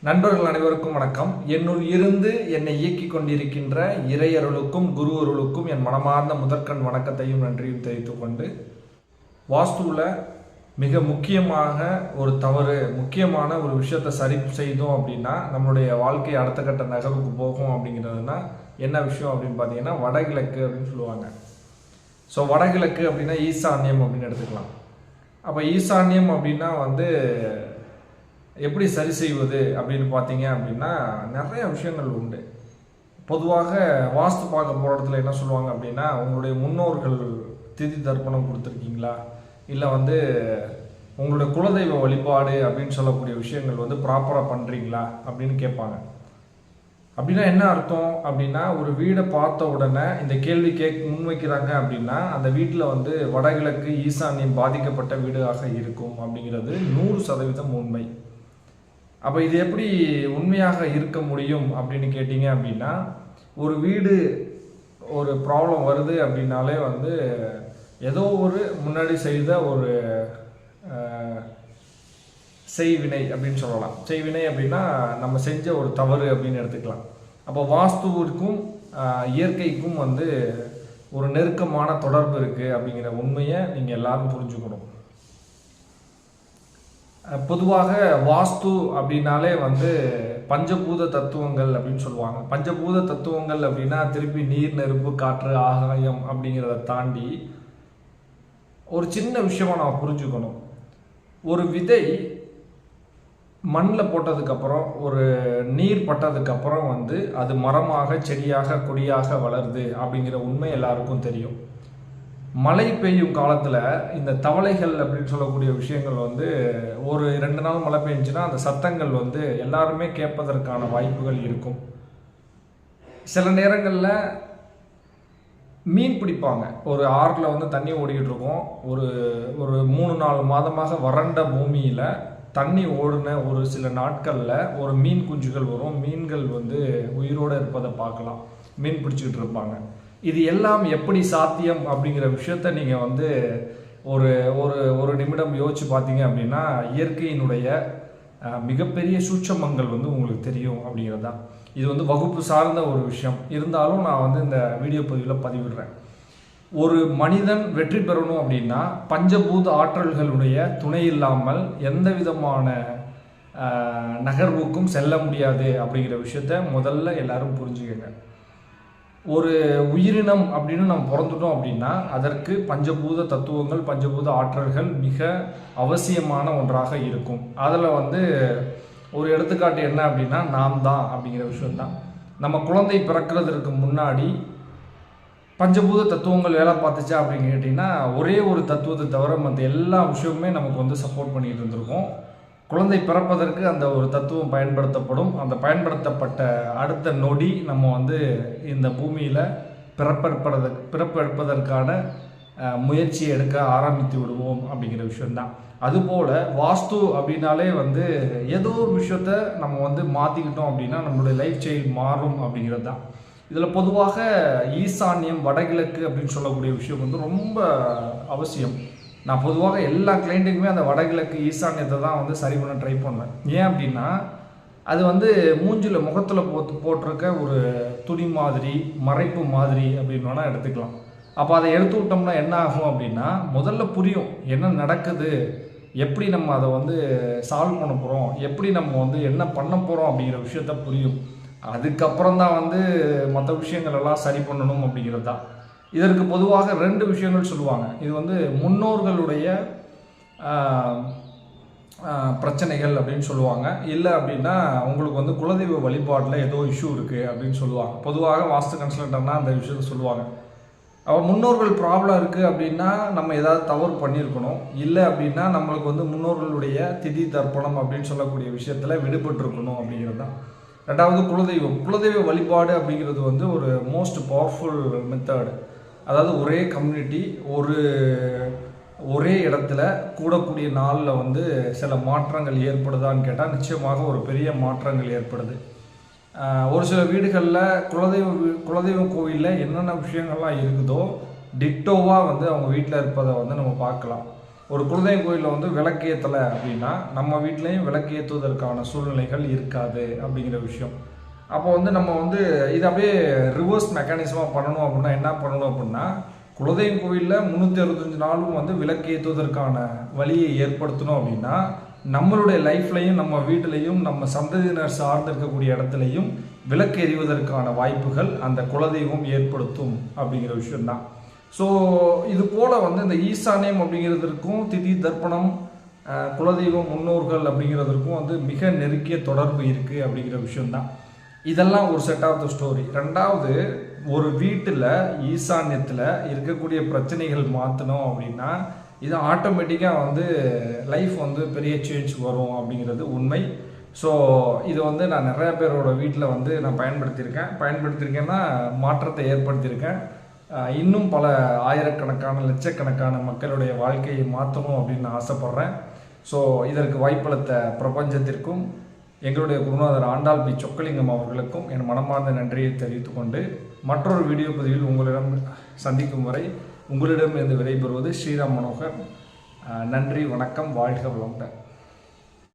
நண்பர்கள் அனைவருக்கும் வணக்கம். என்னுள் இருந்து என்னை இயக்கிக் கொண்டிருக்கின்ற இறையருளுக்கும் குரு அருளுக்கும் என் மனமார்ந்த முதற்கண் வணக்கத்தையும் நன்றியும் தெரிவித்துக் கொண்டு, வாஸ்துவில் மிக முக்கியமாக ஒரு தவறு, முக்கியமான ஒரு விஷயத்தை சரி செய்தோம் அப்படின்னா நம்மளுடைய வாழ்க்கை அடுத்த கட்ட நகர்வுக்கு போகும் அப்படிங்கிறதுனா என்ன விஷயம் அப்படின்னு பார்த்தீங்கன்னா வடகிழக்கு அப்படின்னு சொல்லுவாங்க. ஸோ வடகிழக்கு அப்படின்னா ஈசான்யம் அப்படின்னு எடுத்துக்கலாம். அப்போ ஈசான்யம் அப்படின்னா எப்படி சரி செய்வது அப்படின்னு பார்த்தீங்க அப்படின்னா நிறைய விஷயங்கள் உண்டு. பொதுவாக வாஸ்து பார்க்க போகிற இடத்துல என்ன சொல்லுவாங்க அப்படின்னா, உங்களுடைய முன்னோர்கள் திதி தர்ப்பணம் கொடுத்துருக்கீங்களா, இல்லை உங்களுடைய குலதெய்வ வழிபாடு அப்படின்னு சொல்லக்கூடிய விஷயங்கள் ப்ராப்பராக பண்ணுறீங்களா அப்படின்னு கேட்பாங்க. அப்படின்னா என்ன அர்த்தம் அப்படின்னா, ஒரு வீடை பார்த்த உடனே இந்த கேள்வி முன்வைக்கிறாங்க அப்படின்னா அந்த வீட்டில் வடகிழக்கு ஈசான்யம் பாதிக்கப்பட்ட வீடாக இருக்கும் அப்படிங்கிறது 100% உண்மை. அப்போ இது எப்படி உண்மையாக இருக்க முடியும் அப்படின்னு கேட்டிங்க அப்படின்னா, ஒரு வீடு ஒரு ப்ராப்ளம் வருது அப்படின்னாலே ஏதோ ஒரு முன்னாடி செய்த ஒரு செய்வினை அப்படின்னு சொல்லலாம். செய்வினை அப்படின்னா நம்ம செஞ்ச ஒரு தவறு அப்படின்னு எடுத்துக்கலாம். அப்போ வாஸ்துவிற்கும் இயற்கைக்கும் ஒரு நெருக்கமான தொடர்பு இருக்குது அப்படிங்கிற உண்மையை நீங்கள் எல்லாரும் புரிஞ்சுக்கணும். பொதுவாக வாஸ்து அப்படின்னாலே பஞ்சபூத தத்துவங்கள் அப்படின்னு சொல்லுவாங்க. பஞ்சபூத தத்துவங்கள் அப்படின்னா திருப்பி நீர், நெருப்பு, காற்று, ஆகாயம் அப்படிங்கிறத தாண்டி ஒரு சின்ன விஷயமா நம்ம புரிஞ்சுக்கணும். ஒரு விதை மண்ணில் போட்டதுக்கப்புறம், ஒரு நீர் பட்டதுக்கப்புறம் அது மரமாக, செடியாக, கொடியாக வளருது அப்படிங்கிற உண்மை எல்லாருக்கும் தெரியும். மழை பெய்யும் காலத்தில் இந்த தவளைகள் அப்படின்னு சொல்லக்கூடிய விஷயங்கள் ஒரு 2 நாள் மழை பெஞ்சுன்னா அந்த சத்தங்கள் எல்லாருமே கேட்பதற்கான வாய்ப்புகள் இருக்கும். சில நேரங்களில் மீன் பிடிப்பாங்க. ஒரு ஆறில் தண்ணி ஓடிக்கிட்டு இருக்கும். ஒரு 3-4 மாதமாக வறண்ட பூமியில் தண்ணி ஓடின ஒரு சில நாட்களில் ஒரு மீன் குஞ்சுகள் வரும். மீன்கள் உயிரோடு இருப்பதை பார்க்கலாம். மீன் பிடிச்சிக்கிட்டு இருப்பாங்க. இது எல்லாம் எப்படி சாத்தியம் அப்படிங்கிற விஷயத்த நீங்கள் ஒரு ஒரு ஒரு நிமிடம் யோசிச்சு பார்த்தீங்க அப்படின்னா இயற்கையினுடைய மிகப்பெரிய சூட்சமங்கள் உங்களுக்கு தெரியும் அப்படிங்கிறது தான். இது வகுப்பு சார்ந்த ஒரு விஷயம் இருந்தாலும் நான் இந்த வீடியோ பதிவில் பதிவிடுறேன். ஒரு மனிதன் வெற்றி பெறணும் அப்படின்னா பஞ்சபூத ஆற்றல்களுடைய துணை இல்லாமல் எந்த விதமான நகர்வுக்கும் செல்ல முடியாது அப்படிங்கிற விஷயத்த முதல்ல எல்லாரும் புரிஞ்சுக்கங்க. ஒரு உயிரினம் அப்படின்னு நம்ம பிறந்துட்டோம் அப்படின்னா அதற்கு பஞ்சபூத தத்துவங்கள், பஞ்சபூத ஆற்றல்கள் மிக அவசியமான ஒன்றாக இருக்கும். அதில் ஒரு எடுத்துக்காட்டு என்ன அப்படின்னா நாம் தான் அப்படிங்கிற விஷயம்தான். நம்ம குழந்தை பிறக்கிறதுக்கு முன்னாடி பஞ்சபூத தத்துவங்கள் வேலை பார்த்துச்சா அப்படின்னு கேட்டிங்கன்னா ஒரே ஒரு தத்துவத்தை தவிர மற்ற எல்லா விஷயமுமே நமக்கு சப்போர்ட் பண்ணிட்டு இருந்திருக்கோம். குழந்தை பிறப்பதற்கு அந்த ஒரு தத்துவம் பயன்படுத்தப்படும். அந்த பயன்படுத்தப்பட்ட அடுத்த நொடி நம்ம இந்த பூமியில் பிறப்பெடுப்பதற்கான முயற்சி எடுக்க ஆரம்பித்து விடுவோம் அப்படிங்கிற விஷயம்தான். அதுபோல் வாஸ்து அப்படின்னாலே ஏதோ ஒரு விஷயத்த நம்ம மாற்றிக்கிட்டோம் அப்படின்னா நம்மளுடைய லைஃப் ஸ்டைல் மாறும் அப்படிங்கிறது தான். இதில் பொதுவாக ஈசான்யம், வடகிழக்கு அப்படின்னு சொல்லக்கூடிய விஷயம் ரொம்ப அவசியம். நான் பொதுவாக எல்லா கிளைண்ட்டுக்குமே அந்த வடகிழக்கு ஈசான்யத்தை தான் சரி பண்ண ட்ரை பண்ணுவேன். ஏன் அப்படின்னா அது மூஞ்சில் முகத்தில் போட்டிருக்க ஒரு துணி மாதிரி, மறைப்பு மாதிரி அப்படின்னு வேணால் எடுத்துக்கலாம். அப்போ அதை எடுத்து விட்டோம்னா என்ன ஆகும் அப்படின்னா முதல்ல புரியும் என்ன நடக்குது, எப்படி நம்ம அதை சால்வ் பண்ண போகிறோம், எப்படி நம்ம என்ன பண்ண போகிறோம் அப்படிங்கிற விஷயத்த புரியும். அதுக்கப்புறம் தான் மற்ற விஷயங்கள் எல்லாம் சரி பண்ணணும் அப்படிங்கிறது தான். இதற்கு பொதுவாக 2 விஷயங்கள் சொல்லுவாங்க. இது முன்னோர்களுடைய பிரச்சனைகள் அப்படின்னு சொல்லுவாங்க. இல்லை அப்படின்னா உங்களுக்கு குலதெய்வ வழிபாட்டில் ஏதோ இஷ்யூ இருக்குது அப்படின்னு சொல்லுவாங்க. பொதுவாக வாஸ்து கன்சல்டன்ட்னா அந்த விஷயத்த சொல்லுவாங்க. அப்போ முன்னோர்கள் ப்ராப்ளம் இருக்குது அப்படின்னா நம்ம ஏதாவது தவறு பண்ணியிருக்கணும். இல்லை அப்படின்னா நம்மளுக்கு முன்னோர்களுடைய திதி தர்ப்பணம் அப்படின்னு சொல்லக்கூடிய விஷயத்தில் விடுபட்டுருக்கணும் அப்படிங்கிறது தான். 2வது குலதெய்வ வழிபாடு அப்படிங்கிறது ஒரு மோஸ்ட் பவர்ஃபுல் மெத்தட். அதாவது ஒரே கம்யூனிட்டி, ஒரே இடத்துல கூடக்கூடிய நாளில் சில மாற்றங்கள் ஏற்படுதான்னு கேட்டால் நிச்சயமாக ஒரு பெரிய மாற்றங்கள் ஏற்படுது. ஒரு சில வீடுகளில் குலதெய்வ கோவிலில் என்னென்ன விஷயங்கள்லாம் இருக்குதோ டிட்டோவாக அவங்க வீட்டில் இருப்பதை நம்ம பார்க்கலாம். ஒரு குலதெய்வம் கோயிலில் வந்து விளக்கு ஏற்றலை அப்படின்னா நம்ம வீட்லேயும் விளக்கு ஏற்றுவதற்கான சூழ்நிலைகள் இருக்காது அப்படிங்கிற விஷயம். அப்போ வந்து நம்ம வந்து இதை அப்படியே ரிவர்ஸ் மெக்கானிசமாக பண்ணணும் அப்படின்னா என்ன பண்ணணும் அப்படின்னா, குலதெய்வம் கோயிலில் 365 நாளும் வந்து விளக்கு ஏற்றுவதற்கான வழியை ஏற்படுத்தணும் அப்படின்னா, நம்மளுடைய லைஃப்லையும் நம்ம வீட்டிலையும் நம்ம சந்ததியினர் சார்ந்து இருக்கக்கூடிய இடத்துலையும் விளக்கு எறிவதற்கான வாய்ப்புகள் அந்த குலதெய்வம் ஏற்படுத்தும் அப்படிங்கிற விஷயம்தான். ஸோ இது போல் வந்து இந்த ஈசானியம் அப்படிங்கிறதுக்கும் திதி தர்ப்பணம் குலதெய்வம் முன்னோர்கள் அப்படிங்கிறதுக்கும் வந்து மிக நெருங்கிய தொடர்பு இருக்குது அப்படிங்கிற விஷயம்தான். இதெல்லாம் ஒரு செட் ஆஃப் த ஸ்டோரி. ரெண்டாவது, ஒரு வீட்டில் ஈசான்யத்தில் இருக்கக்கூடிய பிரச்சனைகள் மாற்றணும் அப்படின்னா இது ஆட்டோமேட்டிக்காக வந்து லைஃப் வந்து பெரிய சேஞ்ச் வரும் அப்படிங்கிறது உண்மை. ஸோ இது வந்து நான் நிறையா பேரோட வீட்டில் வந்து நான் பயன்படுத்தியிருக்கேன்னா மாற்றத்தை ஏற்படுத்தியிருக்கேன். இன்னும் பல ஆயிரக்கணக்கான லட்சக்கணக்கான மக்களுடைய வாழ்க்கையை மாற்றணும் அப்படின்னு நான் ஆசைப்பட்றேன். ஸோ இதற்கு வாய்ப்பளித்த பிரபஞ்சத்திற்கும் எங்களுடைய குருநாதர் ஆண்டாள் பி சொக்கலிங்கம் அவர்களுக்கும் என் மனமார்ந்த நன்றியை தெரிவித்துக்கொண்டு மற்றொரு வீடியோ பதிவில் உங்களிடம் சந்திக்கும் வரை உங்களிடம் இருந்து விடைபெறுவது ஸ்ரீராம் மனோகர். நன்றி, வணக்கம், வாழ்க வளமுடன்.